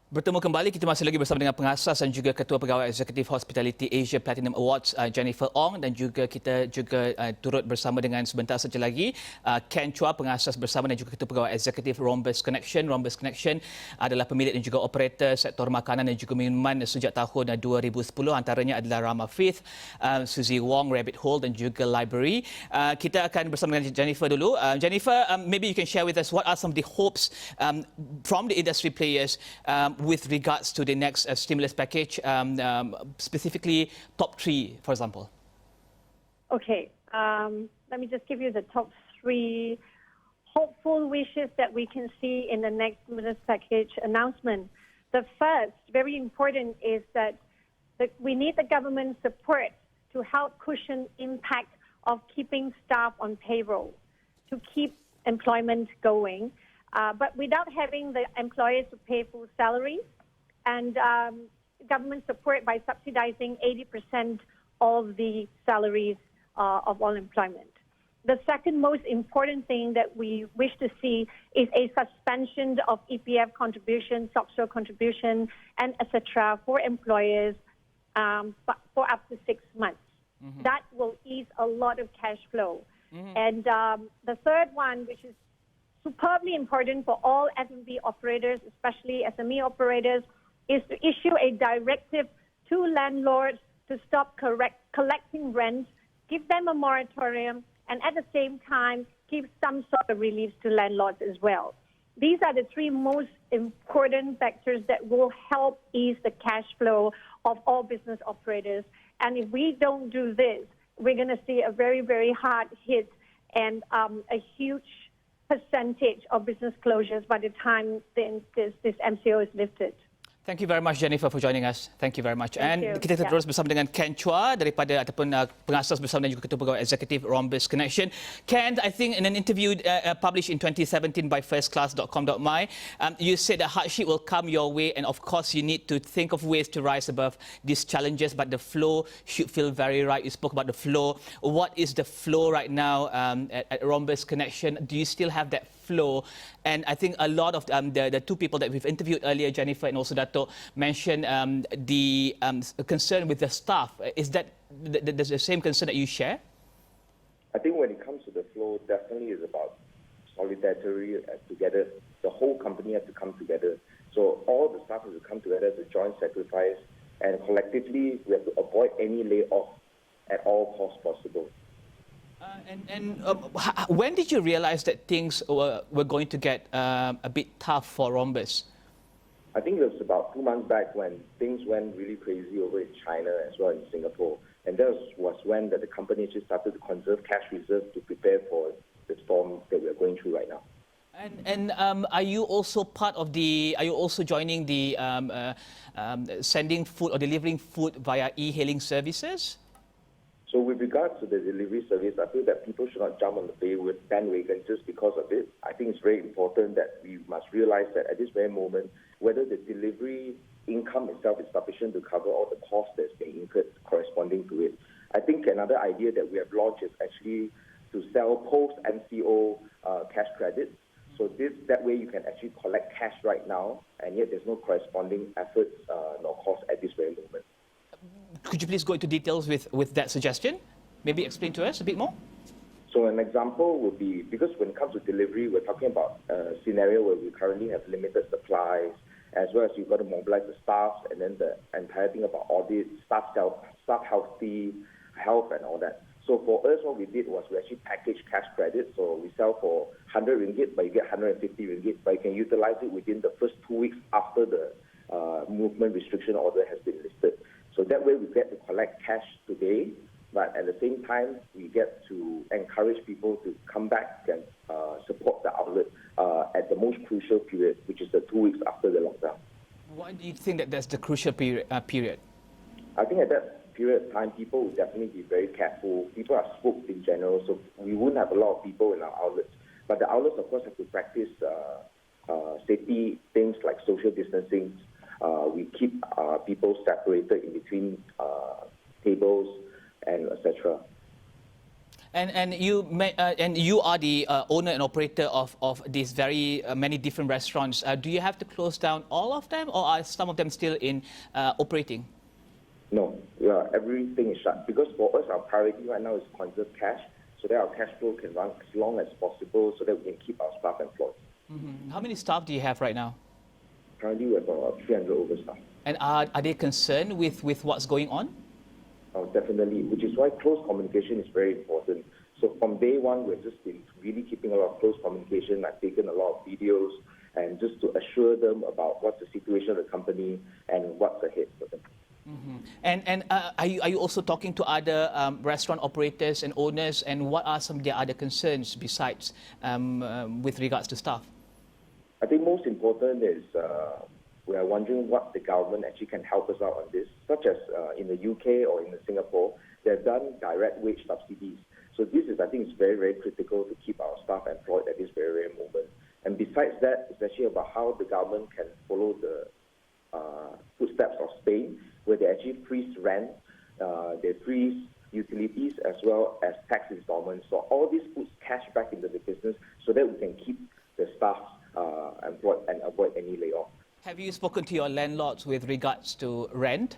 Bertemu kembali, kita masih lagi bersama dengan pengasas dan juga Ketua Pegawai Eksekutif Hospitality Asia Platinum Awards, Jennifer Ong, dan juga kita turut bersama dengan sebentar saja lagi Ken Chua, pengasas bersama dan juga Ketua Pegawai Eksekutif Rhombus Connection. Rhombus Connection adalah pemilik dan juga operator sektor makanan dan juga minuman sejak tahun 2010. Antaranya adalah Rama Fifth, Suzy Wong, Rabbit Hole dan juga Library. Kita akan bersama dengan Jennifer dulu. Jennifer, maybe you can share with us what are some of the hopes from the industry players with regards to the next stimulus package, specifically top three, for example? Okay, let me just give you the top three hopeful wishes that we can see in the next stimulus package announcement. The first, very important, is that we need the government support to help cushion impact of keeping staff on payroll, to keep employment going. But without having the employers to pay full salaries and government support by subsidizing 80% of the salaries of all employment. The second most important thing that we wish to see is a suspension of EPF contribution, social contribution, and etc. for employers for up to 6 months. Mm-hmm. That will ease a lot of cash flow. Mm-hmm. And the third one, which is superbly important for all F&B operators, especially SME operators, is to issue a directive to landlords to stop collecting rent, give them a moratorium, and at the same time, give some sort of relief to landlords as well. These are the three most important factors that will help ease the cash flow of all business operators. And if we don't do this, we're going to see a very, very hard hit and a huge percentage of business closures by the time this MCO is lifted. Thank you very much, Jennifer, for joining us. Thank you very much. Thank you. Kita terus bersama dengan Ken Chua daripada ataupun pengasas bersama dan juga Ketua Pegawai Eksekutif Rhombus Connection. Ken, I think in an interview published in 2017 by firstclass.com.my, you said that hardship will come your way, and of course you need to think of ways to rise above these challenges, but the flow should feel very right. You spoke about the flow. What is the flow right now at Rhombus Connection? Do you still have that flow? And I think a lot of the two people that we've interviewed earlier, Jennifer and also Dato, mentioned the concern with the staff. Is that the same concern that you share? I think when it comes to the flow, definitely is about solidarity together. The whole company has to come together. So all the staff has to come together to join sacrifice, and collectively we have to avoid any layoff at all costs possible. When did you realize that things were going to get a bit tough for Rhombus? I think it was about 2 months back when things went really crazy over in China as well in Singapore. And that was when the company just started to conserve cash reserves to prepare for the storm that we are going through right now. And are you also part of the? Are you also joining the sending food or delivering food via e-hailing services? So with regards to the delivery service, I feel that people should not jump on the bandwagon just because of it. I think it's very important that we must realize that at this very moment, whether the delivery income itself is sufficient to cover all the costs that's being incurred corresponding to it. I think another idea that we have launched is actually to sell post-MCO cash credits. So that way you can actually collect cash right now, and yet there's no corresponding efforts nor cost at this very moment. Could you please go into details with that suggestion? Maybe explain to us a bit more. So an example would be, because when it comes to delivery, we're talking about a scenario where we currently have limited supplies, as well as you've got to mobilize the staff, and then the entire thing about audit, staff health, and all that. So for us, what we did was we actually packaged cash credit. So we sell for 100 ringgit, but you get 150 ringgit, but you can utilize it within the first 2 weeks after the movement restriction order has been lifted. So that way we get to collect cash today, but at the same time, we get to encourage people to come back and support the outlet at the most crucial period, which is the 2 weeks after the lockdown. Why do you think that that's the crucial period? I think at that period of time, people will definitely be very careful. People are spooked in general, so we wouldn't have a lot of people in our outlets. But the outlets, of course, have to practice safety things like social distancing. We keep people separated in between etc. And you are the owner and operator of these very many different restaurants. Do you have to close down all of them, or are some of them still in operating? No, yeah, everything is shut because for us our priority right now is conserve cash so that our cash flow can run as long as possible so that we can keep our staff employed. Mm-hmm. How many staff do you have right now? Currently we have about 300 over staff. And are they concerned with what's going on? Definitely, which is why close communication is very important. So from day one, we've just been really keeping a lot of close communication. I've taken a lot of videos and just to assure them about what's the situation of the company and what's ahead for them. Mm-hmm. And are you also talking to other restaurant operators and owners, and what are some of their other concerns besides with regards to staff? I think most important is we are wondering what the government actually can help us out on this, such as in the UK or in Singapore, they've done direct wage subsidies. So this is, I think, is very, very critical to keep our staff employed at this very, very moment. And besides that, it's actually about how the government can follow the footsteps of Spain, where they actually freeze rent, they freeze utilities as well as tax installments. So all this puts cash back into the business so that we can keep the staff employed and avoid any layoff. Have you spoken to your landlords with regards to rent?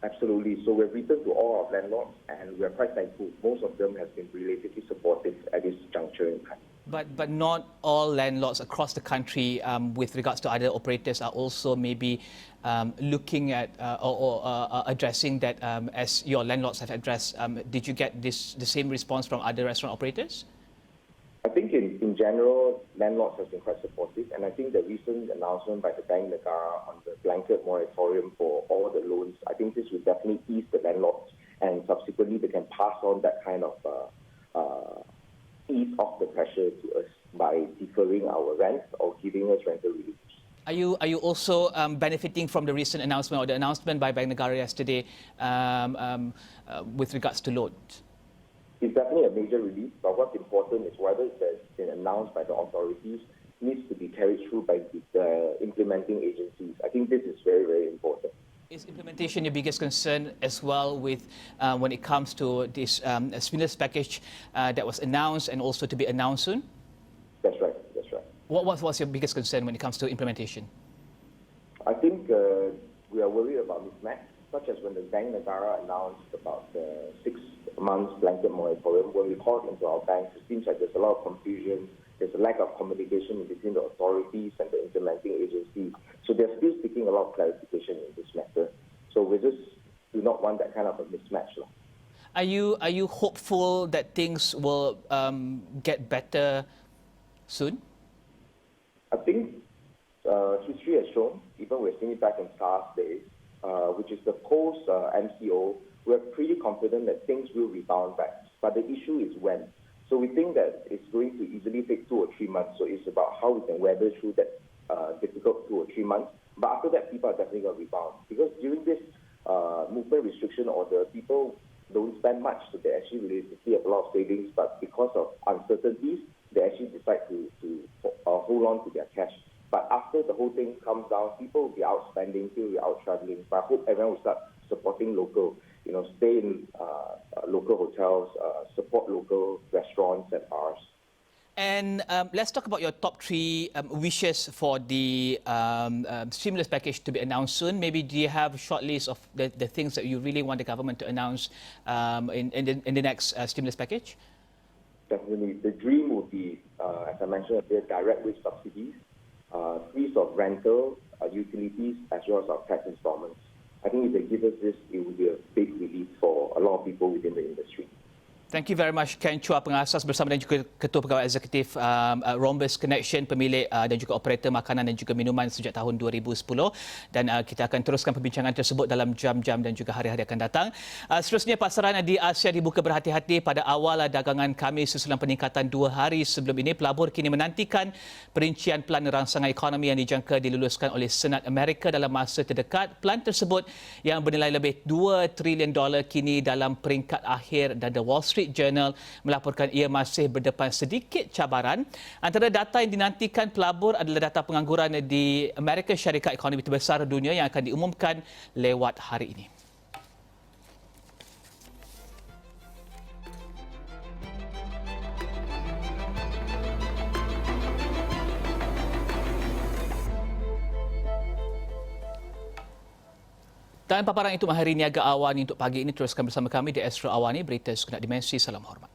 Absolutely. So we've written to all our landlords and we're quite thankful. Most of them have been relatively supportive at this juncture in time. But not all landlords across the country with regards to other operators are also maybe looking at or addressing that as your landlords have addressed. Did you get the same response from other restaurant operators? I think in general, landlords have been quite supportive, and I think the recent announcement by the Bank Negara on the blanket moratorium for all the loans, I think this will definitely ease the landlords, and subsequently they can pass on that kind of ease off the pressure to us by deferring our rent or giving us rental relief. Are you also benefiting from the recent announcement or the announcement by Bank Negara yesterday with regards to loans? It's definitely a major relief, but what's important is whether it has been announced by the authorities needs to be carried through by the implementing agencies. I think this is very, very important. Is implementation your biggest concern as well with when it comes to this stimulus package that was announced and also to be announced soon? That's right, that's right. What's your biggest concern when it comes to implementation? I think we are worried about mismatch, such as when the Bank Negara announced about the 6 months blanket moratorium. When we called into our banks, it seems like there's a lot of confusion. There's a lack of communication between the authorities and the implementing agencies. So they're still seeking a lot of clarification in this matter. So we just do not want that kind of a mismatch. Are you hopeful that things will get better soon? I think history has shown, even we're seeing it back in SARS days, which is the post-MCO, we're pretty confident that things will rebound back. But the issue is when. So we think that it's going to easily take 2 or 3 months. So it's about how we can weather through that difficult 2 or 3 months. But after that, people are definitely going to rebound. Because during this movement restriction order, people don't spend much. So they actually relatively have a lot of savings. But because of uncertainties, they actually decide to hold on to their cash. But after the whole thing comes down, people will be out spending, people will be out traveling. But I hope everyone will start supporting local. Stay in local hotels, support local restaurants and bars. And let's talk about your top 3 wishes for the stimulus package to be announced soon. Maybe do you have a short list of the things that you really want the government to announce in the next stimulus package? Definitely. The dream would be, as I mentioned earlier, direct wage subsidies, freeze of rental, utilities, as well as our tax installments. I think if they give us this, it would be a big relief for a lot of people within the industry. Thank you very much, Ken Chua, pengasas bersama dan juga Ketua Pegawai Eksekutif Rhombus Connection, pemilik dan juga operator makanan dan juga minuman sejak tahun 2010. Dan kita akan teruskan perbincangan tersebut dalam jam-jam dan juga hari-hari akan datang. Seterusnya, pasaran di Asia dibuka berhati-hati pada awal dagangan Khamis susulan peningkatan 2 hari sebelum ini. Pelabur kini menantikan perincian pelan rangsangan ekonomi yang dijangka diluluskan oleh Senat Amerika dalam masa terdekat. Pelan tersebut yang bernilai lebih $2 trilion kini dalam peringkat akhir, dan The Wall Street Journal melaporkan ia masih berdepan sedikit cabaran. Antara data yang dinantikan pelabur adalah data pengangguran di Amerika, syarikat ekonomi terbesar dunia, yang akan diumumkan lewat hari ini. Dan paparan itu Mahari Niaga Awani untuk pagi ini teruskan bersama kami di Astro Awani, berita segenap dimensi. Salam hormat.